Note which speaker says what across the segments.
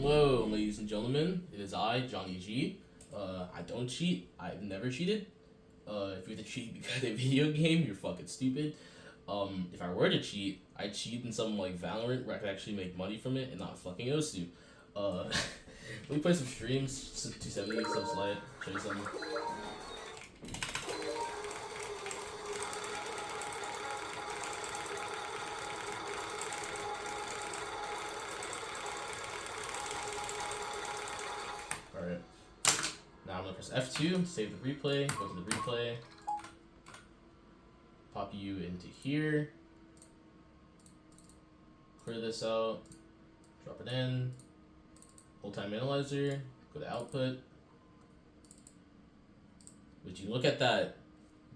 Speaker 1: Hello, ladies and gentlemen. It is I, Johnny G. I don't cheat. I've never cheated. If you're to cheat because of a video game, you're fucking stupid. If I were to cheat, I'd cheat in something like Valorant where I could actually make money from it and not fucking Osu. Let me play some streams, 270, some slide, show you something. Alright. Now I'm gonna press F2, save the replay, go to the replay, pop you into here, clear this out, drop it in, hold time analyzer, go to output. Would you look at that?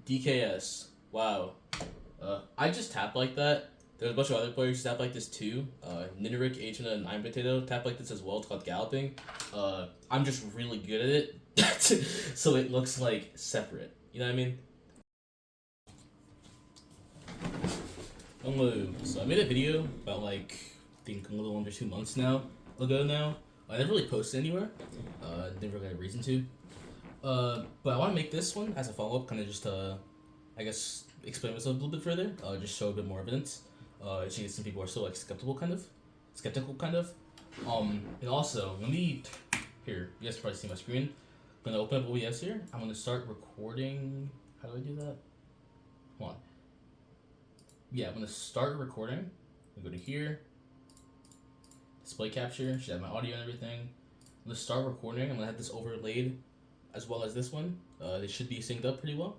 Speaker 1: DKS. Wow. I just tap like that. There's a bunch of other players who tap like this too. Nineric, Agent, and I'm Potato tap like this as well. It's called galloping. I'm just really good at it, so it looks like separate. You know what I mean? Hello. So I made a video about like I think a little under 2 months ago now. I never really posted anywhere. Never got a reason to. But I want to make this one as a follow up, kind of just I guess explain myself a little bit further. Just show a bit more evidence. Actually, some people are still like skeptical, kind of. And also, let me here. You guys can probably see my screen. I'm gonna open up OBS here. I'm gonna start recording. How do I do that? Come on. Yeah, I'm gonna start recording. I go to here. Display capture. Should have my audio and everything. I'm gonna start recording. I'm gonna have this overlaid, as well as this one. They should be synced up pretty well.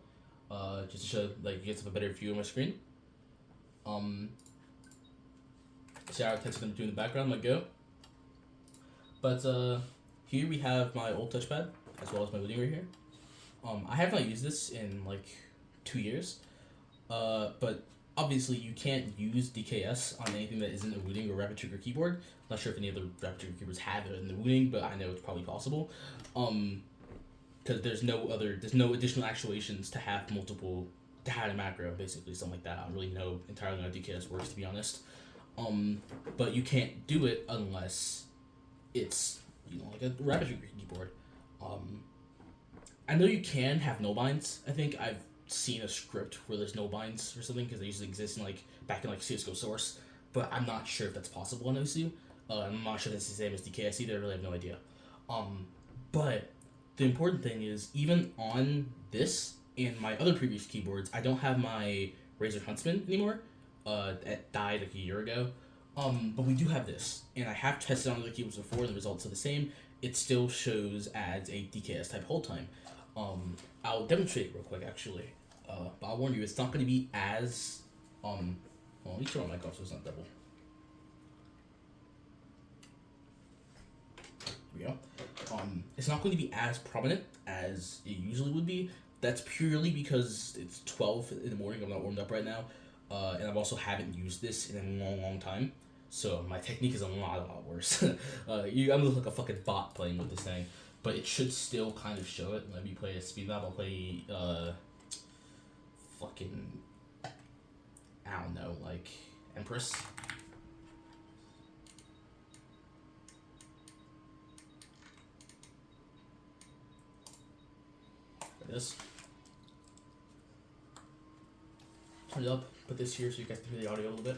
Speaker 1: Just to show like you guys have a better view of my screen. Shout out text them in the background, like go. But here we have my old touchpad as well as my booting right here. I have not used this in like 2 years. But obviously you can't use DKS on anything that isn't a Wooting or Rapid Trigger keyboard. Not sure if any other Rapid Trigger keyboards have it in the Wooting, but I know it's probably possible. Because there's no additional actuations to have multiple, to have a macro, basically, something like that. I don't really know entirely how DKS works, to be honest. But you can't do it unless it's, like a Rapid Trigger keyboard. I know you can have no binds. I think I've seen a script where there's no binds or something, because they usually exist in back in CSGO Source, but I'm not sure if that's possible in OSU. I'm not sure that's the same as DKS either. I really have no idea. But the important thing is, even on this and my other previous keyboards, I don't have my Razer Huntsman anymore. It died like a year ago. But we do have this, and I have tested on other keyboards before, and the results are the same. It still shows as a DKS type hold time. I'll demonstrate it real quick, actually. But I'll warn you, it's not going to be as well, let me turn my mic off so it's not double. Here we go. It's not going to be as prominent as it usually would be. That's purely because it's 12 in the morning. I'm not warmed up right now, and I also haven't used this in a long time. So my technique is a lot worse. I'm gonna look like a fucking bot playing with this thing, but it should still kind of show it. Let me play a speed map. I'll play fucking, I don't know, like Empress. Like this. Turn it up. Put this here so you guys can hear the audio a little bit.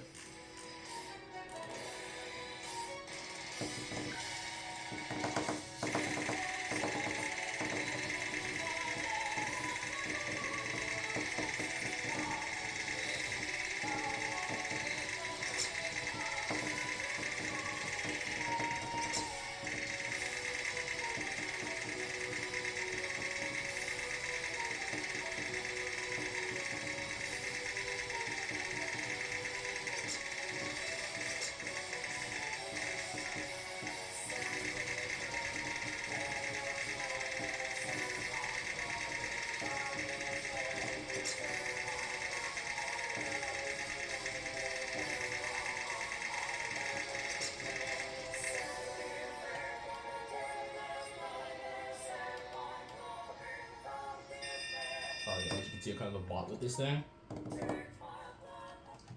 Speaker 1: As you can see, I'm kind of a bot with this thing.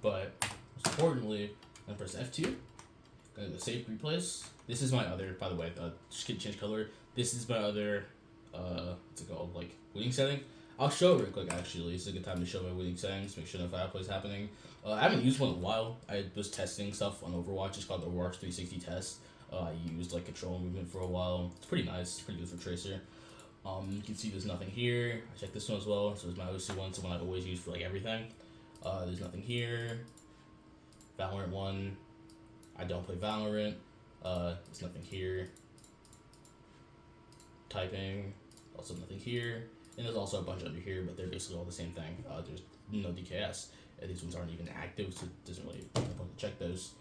Speaker 1: But most importantly, I press F2. Gonna go save replays. This is my other, by the way, just gonna change color. This is my other, what's it called, like, winning setting. I'll show it real quick, actually. It's a good time to show my winning settings, make sure no foul play is happening. I haven't used one in a while. I was testing stuff on Overwatch. It's called the Overwatch 360 test. I used, like, control movement for a while. It's pretty nice. It's pretty good for Tracer. You can see there's nothing here. I checked this one as well. So it's my OC one, it's the one I always use for, like, everything. There's nothing here. Valorant 1. I don't play Valorant. There's nothing here. Typing. Also nothing here. And there's also a bunch under here, but they're basically all the same thing. There's no DKS. And these ones aren't even active, so it doesn't really make a point to check those.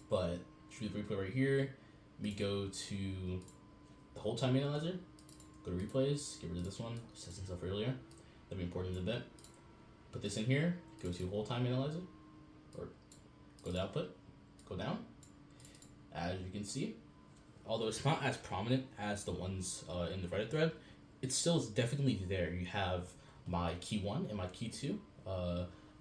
Speaker 1: But shoot the replay right here. We go to the hold time analyzer. Go to replays. Get rid of this one. Just testing stuff earlier. That'll be important in a bit. Put this in here. Go to hold time analyzer. Or go to output. Go down. As you can see, although it's not as prominent as the ones in the Reddit thread, it still is definitely there. You have my key 1 and my key 2,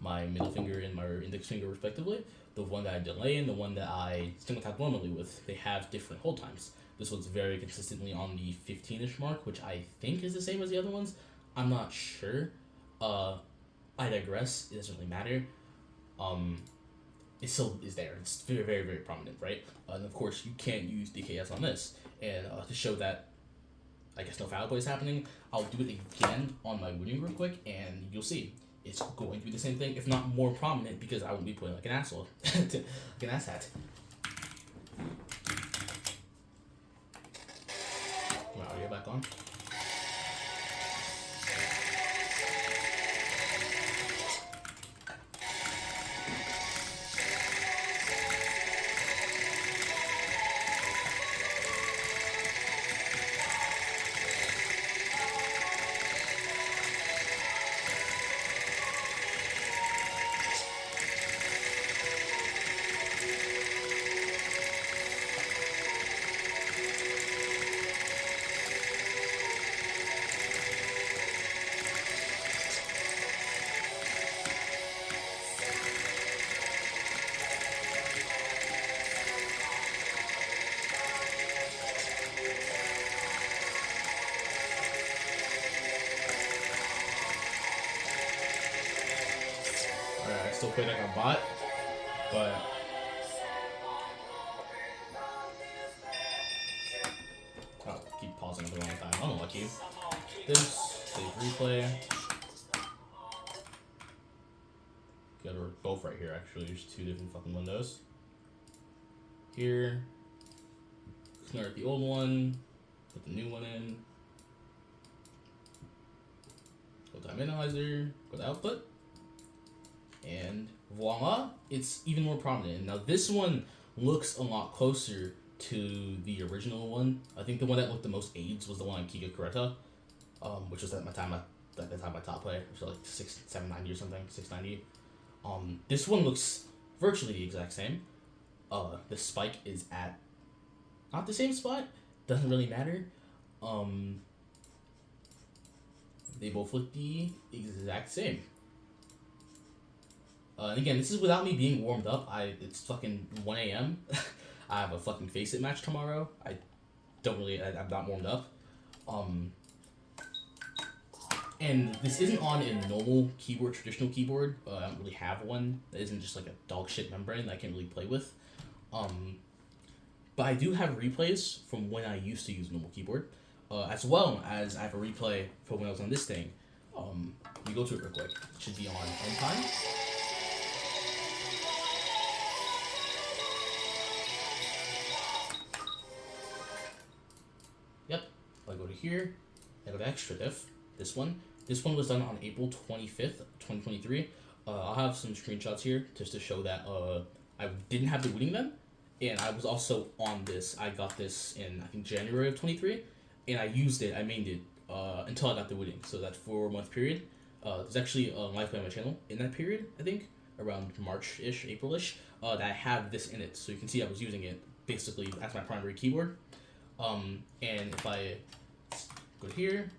Speaker 1: my middle finger and my index finger respectively. The one that I delay and the one that I single tap normally with, they have different hold times. This one's very consistently on the 15-ish mark, which I think is the same as the other ones. I'm not sure. I digress. It doesn't really matter. It still is there. It's very, very, very prominent, right? And of course, you can't use DKS on this. And to show that, I guess no foul play is happening, I'll do it again on my winning real quick, and you'll see. It's going to be the same thing, if not more prominent, because I won't be playing like an asshole. Like an asshat. My audio back on. Still play like a bot, but I'll keep pausing at the wrong time. Unlucky. This, save replay. Got both right here actually. There's two different fucking windows. Here. Start the old one, put the new one in. Go to time analyzer, go to output. And voila, it's even more prominent. Now this one looks a lot closer to the original one. I think the one that looked the most AIDS was the one on Kiga Kureta, which was at the time my top player, which was like 790 or something, 690. This one looks virtually the exact same. The spike is at not the same spot. Doesn't really matter. They both look the exact same. And again, this is without me being warmed up. It's fucking 1 a.m. I have a fucking Face It match tomorrow. I'm not warmed up. And this isn't on a normal keyboard, traditional keyboard. I don't really have one that isn't just like a dog shit membrane that I can't really play with. But I do have replays from when I used to use normal keyboard, as well as I have a replay for when I was on this thing. You go to it real quick. It should be on end time. Yep. I go to here. I go to extra diff. This one. This one was done on April 25th, 2023. I'll have some screenshots here just to show that I didn't have the winning then. And I was also on this. I got this in, I think, January of 23. And I used it, I mained it until I got the winning. So that 4-month period. There's actually a live play on my channel in that period, I think, around March-ish, April-ish, that I have this in it. So you can see I was using it basically as my primary keyboard. And if I go here,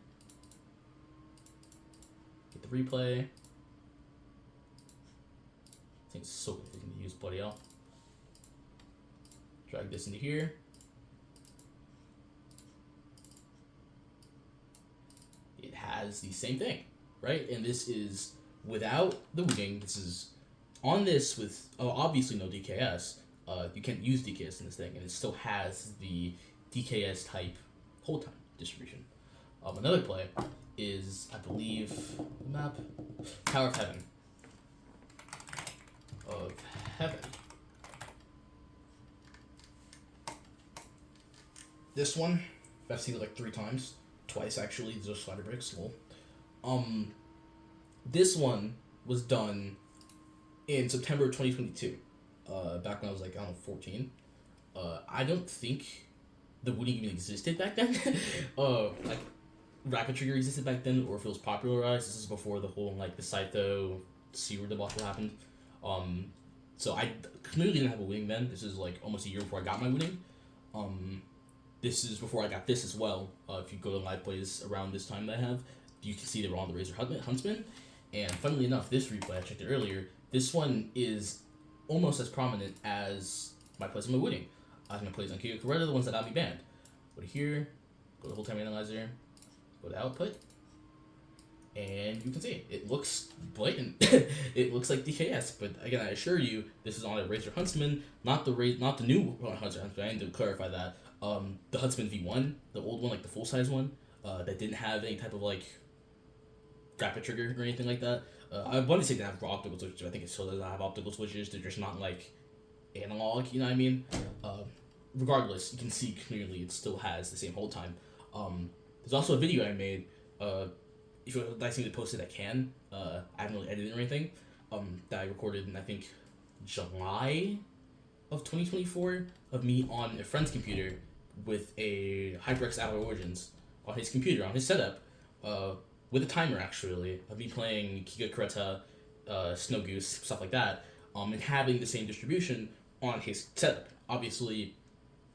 Speaker 1: get the replay, think it's so confusing to use, bloody hell. Drag this into here. It has the same thing, right? And this is without the wing. This is on this with obviously no DKS. You can't use DKS in this thing, and it still has the DKS type hold time distribution. Another play is, I believe, the map Tower of Heaven. This one, I've seen it like 3 times, twice actually. These are slider bricks, lol. This one was done in September 2022. Back when I was like, I don't know, 14. I don't think the Wooting even existed back then. Like Rapid Trigger existed back then, or if it was popularized. This is before the whole like the Scytho Seaward debacle happened. So I clearly didn't have a Wooting then. This is like almost a year before I got my Wooting. This is before I got this as well. If you go to live plays around this time that I have, you can see they were on the Razor Huntsman. And funnily enough, this replay, I checked it earlier, this one is almost as prominent as my plays on my Wooting. My plays on Kiga Coretta, the ones that got me banned. Go to here, go to Hold Time Analyzer, go to Output, and you can see it looks blatant. It looks like DKS, but again, I assure you, this is on a Razor Huntsman, not the new Huntsman. I need to clarify that. The Huntsman V1, the old one, like the full size one, that didn't have any type of like rapid trigger or anything like that. I want to say they have optical switches, but I think it still does not have optical switches. They're just not like analog, you know what I mean? Regardless, you can see clearly it still has the same hold time. There's also a video I made. If you'd like me to post it, I can. I haven't really edited or anything. That I recorded in I think July of 2024 of me on a friend's computer with a HyperX Alloy Origins on his computer, on his setup, with a timer actually, of me playing Kiga Coretta, Snow Goose, stuff like that, and having the same distribution on his setup. Obviously,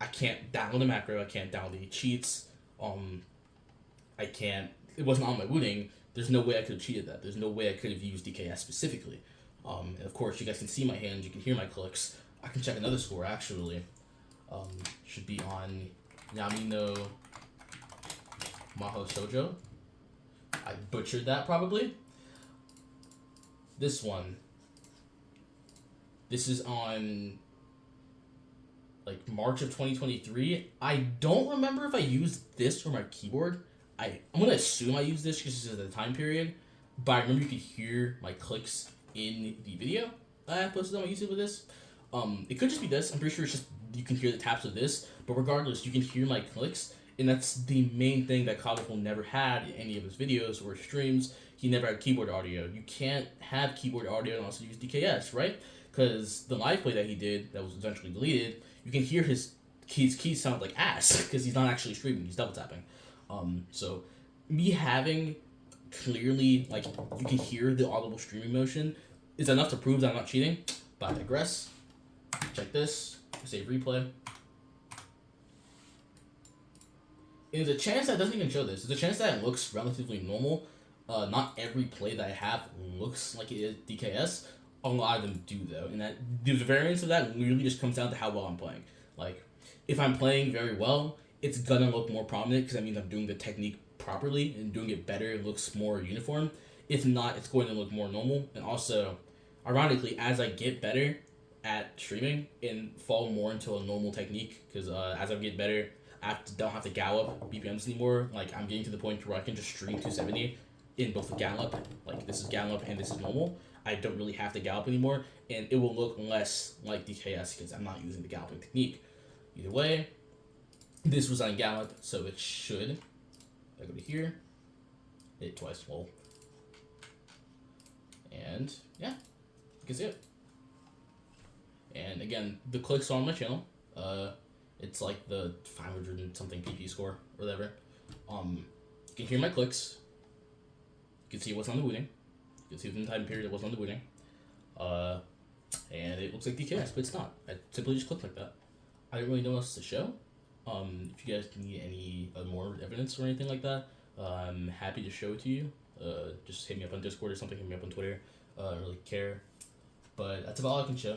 Speaker 1: I can't download the macro, I can't download the cheats, I can't, it wasn't on my Wooting, there's no way I could have cheated that, there's no way I could have used DKS specifically. And of course, you guys can see my hands, you can hear my clicks. I can check another score actually. Should be on Yamino Maho Shoujo. I butchered that probably. This one. This is on like March of 2023. I don't remember if I used this for my keyboard. I'm gonna assume I used this because this is the time period, but I remember you could hear my clicks in the video that I posted on my YouTube with this. It could just be this. I'm pretty sure it's just you can hear the taps of this, but regardless, you can hear my clicks, and that's the main thing that Kagaful never had in any of his videos or streams. He never had keyboard audio. You can't have keyboard audio and also use DKS, right? Because the live play that he did, that was eventually deleted, you can hear his keys sound like ass because he's not actually streaming, he's double tapping. So me having clearly, like, you can hear the audible streaming motion is enough to prove that I'm not cheating, but I digress. Check this, save replay. There's a chance that it doesn't even show this. There's a chance that it looks relatively normal. Not every play that I have looks like it is DKS. A lot of them do though, and that the variance of that really just comes down to how well I'm playing. Like, if I'm playing very well, it's gonna look more prominent because that means I'm doing the technique properly and doing it better. It looks more uniform. If not, it's going to look more normal. And also, ironically, as I get better at streaming and fall more into a normal technique, because as I get better, don't have to gallop BPMs anymore. Like, I'm getting to the point where I can just stream 270 in both the gallop, like this is gallop and this is normal. I don't really have to gallop anymore, and it will look less like DKS because I'm not using the galloping technique. Either way, this was on gallop, so it should. I go to here, hit it twice, lol. And yeah, you can see it. And again, the clicks are on my channel. It's like the 500 and something PP score or whatever. You can hear my clicks. You can see what's on the Wooting. You can see within the time period it was on the Wooting. And it looks like DKS, but it's not. I simply just clicked like that. I don't really know what else to show. If you guys need any more evidence or anything like that, I'm happy to show it to you. Just hit me up on Discord or something, hit me up on Twitter. I don't really care. But that's about all I can show.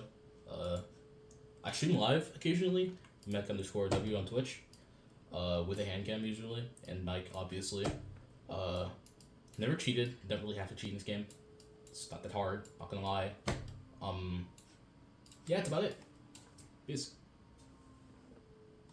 Speaker 1: I stream live occasionally, Mech_W on Twitch, with a hand cam usually, and Mike obviously. Never cheated, don't really have to cheat in this game. It's not that hard, not gonna lie. Yeah, that's about it. Peace.